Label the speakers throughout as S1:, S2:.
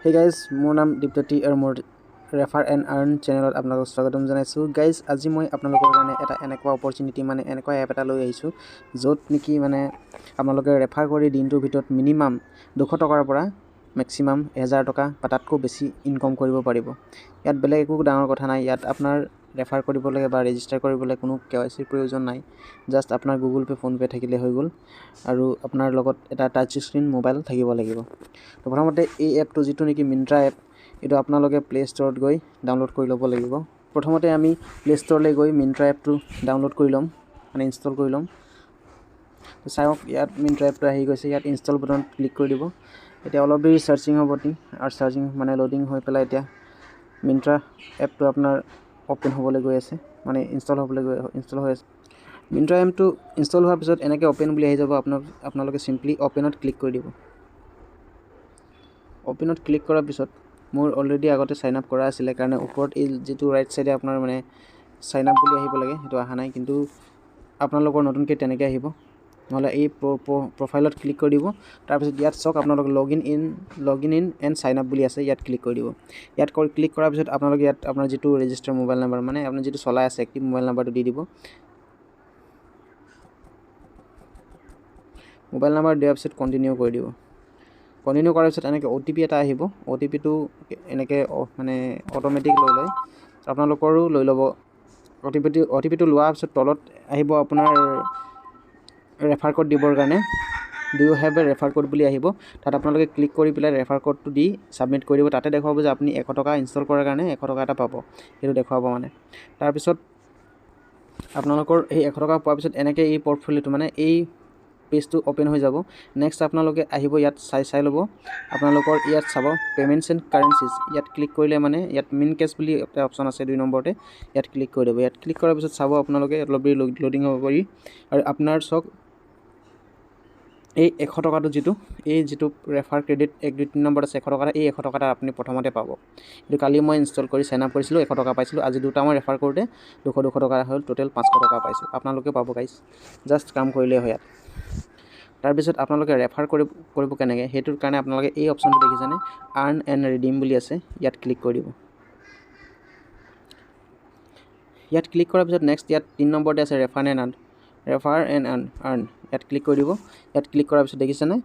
S1: Hey guys, মোৰ নাম দীপ্তটি আৰু মোৰ ৰেফাৰ এণ্ড আৰ্ণ চেনেলত আপোনালোকক স্বাগতম জনাইছোঁ। গাইজ আজি মই আপোনালোকৰ কাৰণে এটা এনেকুৱা অপৰচুনিটি এনেকুৱা এপ এটা লৈ আহিছোঁ য'ত নেকি আপোনালোকে ৰেফাৰ কৰি দিনটোৰ ভিতৰত মিনিমাম 200 টকাৰ পৰা মেক্সিমাম 1000 টকা বা তাতকৈ বেছি ইনকম কৰিব পাৰিব। ইয়াত বেলেগ একো ডাঙৰ কথা নাই। ইয়াত আপোনাৰ ৰেফাৰ কৰিবলৈ বা ৰেজিষ্টাৰ কৰিবলৈ কোনো KYCৰ প্ৰয়োজন নাই। জাষ্ট আপোনাৰ গুগল পে' ফোন পে' থাকিলে হৈ গ'ল আৰু আপোনাৰ লগত এটা টাচ স্ক্ৰীন মোবাইল থাকিব লাগিব। তো প্ৰথমতে এই এপটো যিটো নেকি মিন্ত্ৰা এপ, এইটো আপোনালোকে প্লে ষ্ট'ৰত গৈ ডাউনলোড কৰি ল'ব লাগিব। প্ৰথমতে আমি প্লে ষ্ট'ৰলৈ গৈ মিন্ত্ৰা এপটো ডাউনলোড কৰি ল'ম, ইনষ্টল কৰি ল'ম। তো চাওক ইয়াত মিন্ত্ৰা এপটো আহি গৈছে। ইয়াত ইনষ্টল বটনত ক্লিক কৰি দিব। এতিয়া অলপ দেৰি চাৰ্চিং হ'ব আৰু চাৰ্চিং লোডিং হৈ পেলাই এতিয়া মিন্ত্ৰা এপটো আপোনাৰ অ'পেন হ'বলৈ গৈ আছে, ইনষ্টল হৈ আছে। মিন্ত্ৰা এপটো ইনষ্টল হোৱাৰ পিছত এনেকৈ অ'পেন বুলি আহি যাব। আপোনালোকে চিম্পলি অ'পেনত ক্লিক কৰি দিব। অ'পেনত ক্লিক কৰাৰ পিছত মোৰ অলৰেডি আগতে চাইন আপ কৰা আছিলে কাৰণে ওপৰত এই যিটো ৰাইট চাইডে আপোনাৰ চাইন আপ বুলি আহিব লাগে, সেইটো অহা নাই। কিন্তু আপোনালোকৰ নতুনকৈ তেনেকৈ আহিব। নহ'লে এই প্ৰফাইলত ক্লিক কৰি দিব। তাৰপিছত ইয়াত চাওক আপোনালোক login in and sign up বুলি আছে, ইয়াত ক্লিক কৰি দিব। ইয়াত ক্লিক কৰাৰ পিছত আপোনালোকে ইয়াত আপোনাৰ যিটো ৰেজিষ্টাৰ মোবাইল নাম্বাৰ আপুনি যিটো চলাই আছে এক্টিভ মোবাইল নাম্বাৰটো দি দিব। মোবাইল নাম্বাৰ দিয়াৰ পিছত কণ্টিনিউ কৰি দিব। কণ্টিনিউ কৰাৰ পিছত এনেকৈ OTP এটা আহিব। OTPটো এনেকৈ অট'মেটিক লৈ লয়, আপোনালোকৰো লৈ ল'ব। OTPটো লোৱাৰ পিছত তলত আহিব আপোনাৰ ৰেফাৰ কোড দিবৰ কাৰণে, do you have a refer code বুলি আহিব। তাত আপোনালোকে ক্লিক কৰি পেলাই ৰেফাৰ কোডটো দি ছাবমিট কৰি দিব। তাতে দেখুৱাব যে আপুনি 100 টকা ইনষ্টল কৰাৰ কাৰণে 100 টকা এটা পাব, সেইটো দেখুৱাব তাৰপিছত আপোনালোকৰ এই 100 টকা পোৱাৰ পিছত এনেকৈ এই পৰ্টফলিঅ'টো এই পেজটো অ'পেন হৈ যাব। নেক্সট আপোনালোকে আহিব, ইয়াত চাই ল'ব। আপোনালোকৰ ইয়াত চাব পে'মেণ্টছ এণ্ড কাৰেঞ্চিজ, ইয়াত ক্লিক কৰিলে ইয়াত Myncash বুলি এটা অপশ্যন আছে 2 নম্বৰতে, ইয়াত ক্লিক কৰি দিব। ইয়াত ক্লিক কৰাৰ পিছত চাব আপোনালোকে অলপ দেৰি লোডিং হ'ব পাৰি। আৰু আপোনাৰ চাওক এই 100 টকাটো যিটো ৰেফাৰ ক্ৰেডিট 1-2-3 নম্বৰত আছে 100 টকা, এই 100 টকা আপুনি প্ৰথমতে পাব। কিন্তু কালি মই ইনষ্টল কৰি চাইন আপ কৰিছিলোঁ, 100 টকা পাইছিলোঁ। আজি দুটা মই ৰেফাৰ কৰোঁতে 200 টকা হ'ল, টোটেল 500 টকা পাইছোঁ। আপোনালোকে পাব গাইজ, জাষ্ট কাম কৰিলে হয়। ইয়াত তাৰপিছত আপোনালোকে ৰেফাৰ কৰিব কেনেকৈ, সেইটোৰ কাৰণে আপোনালোকে এই অপশ্যনটো দেখিছেনে, আৰ্ণ এণ্ড ৰিডিম বুলি আছে, ইয়াত ক্লিক কৰি দিব। ইয়াত ক্লিক কৰাৰ পিছত নেক্সট ইয়াত 3 নম্বৰতে আছে ৰেফাৰ এণ্ড আৰ্ণ, ইয়াত ক্লিক কৰি দিব। ইয়াত ক্লিক কৰাৰ পিছত দেখিছেনে,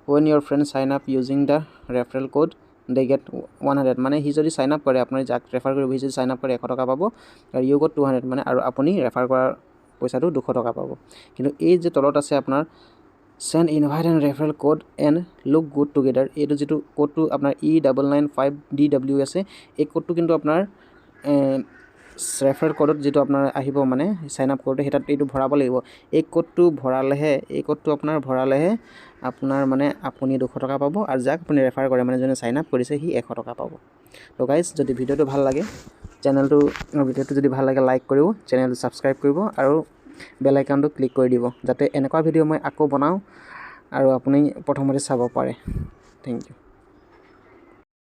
S1: when your friend sign up using the referral code they get 100, সি যদি চাইন আপ কৰে, আপুনি যাক ৰেফাৰ কৰিব সি যদি চাইন আপ কৰে 100 টকা পাব, আৰু ইউ গট 200 আৰু আপুনি ৰেফাৰ কৰাৰ পইচাটো 200 টকা পাব। কিন্তু এই যে তলত আছে আপোনাৰ send invite and referral code and look good together, এইটো যিটো কোডটো আপোনাৰ E995DW আছে, এই কোডটো কিন্তু আপোনাৰ ৰেফাৰেল কোডত যিটো আপোনাৰ আহিব চাইন আপ কৰোঁতে সেই তাত এইটো ভৰাব লাগিব। এই কোডটো ভৰালেহে আপোনাৰ আপুনি 200 টকা পাব, আৰু যাক আপুনি ৰেফাৰ কৰে যোনে চাইন আপ কৰিছে সি 100 টকা পাব। তো গাইজ যদি ভিডিঅ'টো ভাল লাগে ভিডিঅ'টো যদি ভাল লাগে লাইক কৰিব, চেনেলটো ছাবস্ক্ৰাইব কৰিব আৰু বেল আইকনটো ক্লিক কৰি দিব, যাতে এনেকুৱা ভিডিঅ' মই আকৌ বনাওঁ আৰু আপুনি প্ৰথমতে চাব পাৰে। Thank U.